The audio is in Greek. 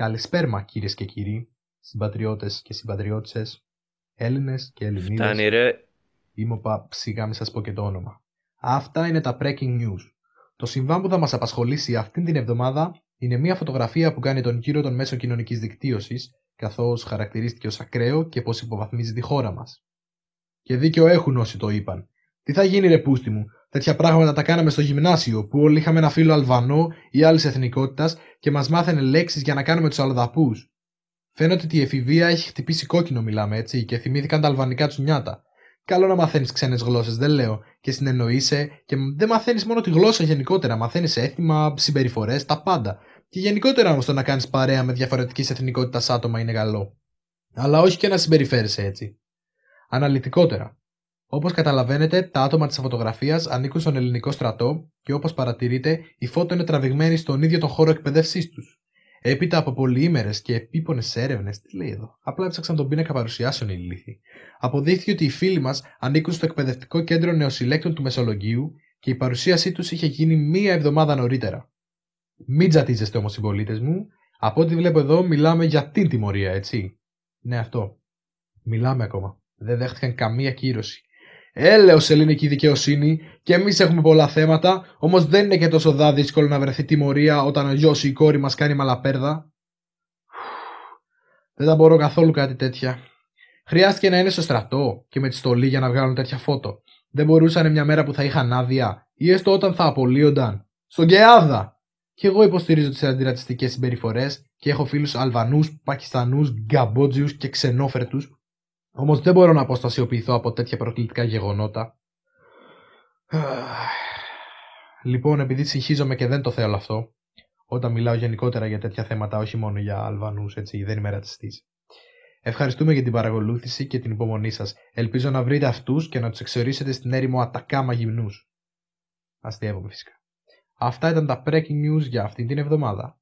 Καλησπέρα κυρίες και κύριοι, συμπατριώτες και συμπατριώτισσες, Έλληνες και Ελληνίδες. Φτάνει ρε. Είμαι σιγά μην σας πω και το όνομα. Αυτά είναι τα breaking news. Το συμβάν που θα μας απασχολήσει αυτήν την εβδομάδα είναι μια φωτογραφία που κάνει τον γύρο των μέσων κοινωνικής δικτύωσης, καθώς χαρακτηρίστηκε ως ακραίο και πως υποβαθμίζει τη χώρα μας. Και δίκιο έχουν όσοι το είπαν. Τι θα γίνει ρε πούστη μου, τέτοια πράγματα τα κάναμε στο γυμνάσιο, που όλοι είχαμε ένα φίλο Αλβανό ή άλλης εθνικότητας και μας μάθαινε λέξεις για να κάνουμε τους αλλοδαπούς. Φαίνεται ότι η εφηβεία έχει χτυπήσει κόκκινο, μιλάμε έτσι, και θυμήθηκαν τα αλβανικά τους νιάτα. Καλό να μαθαίνεις ξένες γλώσσες, δεν λέω, και συνεννοείσαι, και δεν μαθαίνεις μόνο τη γλώσσα γενικότερα, μαθαίνεις έθιμα, συμπεριφορές, τα πάντα. Και γενικότερα όμως το να κάνεις παρέα με διαφορετικής εθνικότητας άτομα είναι καλό. Αλλά όχι και να συμπεριφέρεσαι έτσι. Αναλυτικότερα. Όπως καταλαβαίνετε, τα άτομα της φωτογραφίας ανήκουν στον ελληνικό στρατό και όπως παρατηρείτε, η φώτο είναι τραβηγμένη στον ίδιο τον χώρο εκπαίδευσής τους. Έπειτα από πολυήμερες και επίπονες έρευνες, τι λέει εδώ, απλά έψαξαν τον πίνακα παρουσιάσεων οι ηλίθιοι. Αποδείχθηκε ότι οι φίλοι μας ανήκουν στο εκπαιδευτικό κέντρο νεοσυλλέκτων του Μεσολογγίου και η παρουσίασή τους είχε γίνει μία εβδομάδα νωρίτερα. Μην τζατίζεστε όμως, συμπολίτες μου, από ό,τι βλέπω εδώ μιλάμε για την τιμωρία, έτσι. Ναι, αυτό. Μιλάμε ακόμα. Δεν δέχτηκαν καμία κύρωση. Έλεος ελληνική δικαιοσύνη, και εμείς έχουμε πολλά θέματα, όμως δεν είναι και τόσο δύσκολο να βρεθεί τιμωρία όταν ο γιος ή η κόρη μας κάνει μαλαπέρδα. Δεν τα μπορώ καθόλου κάτι τέτοια. Χρειάστηκε να είναι στο στρατό και με τη στολή για να βγάλουν τέτοια φώτο. Δεν μπορούσαν μια μέρα που θα είχαν άδεια, ή έστω όταν θα απολύονταν. Στον ΚΕΑΔΑ! Κι εγώ υποστηρίζω τις αντιρατσιστικές συμπεριφορές και έχω φίλους Αλβανούς, Πακιστανούς, Γκαμπότζιους και ξενόφερτους. Όμως δεν μπορώ να αποστασιοποιηθώ από τέτοια προκλητικά γεγονότα. Λοιπόν, επειδή συγχύζομαι και δεν το θέλω αυτό, όταν μιλάω γενικότερα για τέτοια θέματα, όχι μόνο για Αλβανούς, έτσι, δεν είμαι ρατσιστής. Ευχαριστούμε για την παρακολούθηση και την υπομονή σας. Ελπίζω να βρείτε αυτούς και να τους εξορίσετε στην έρημο Ατακάμα γυμνούς. Αστείευομαι φυσικά. Αυτά ήταν τα breaking news για αυτή την εβδομάδα.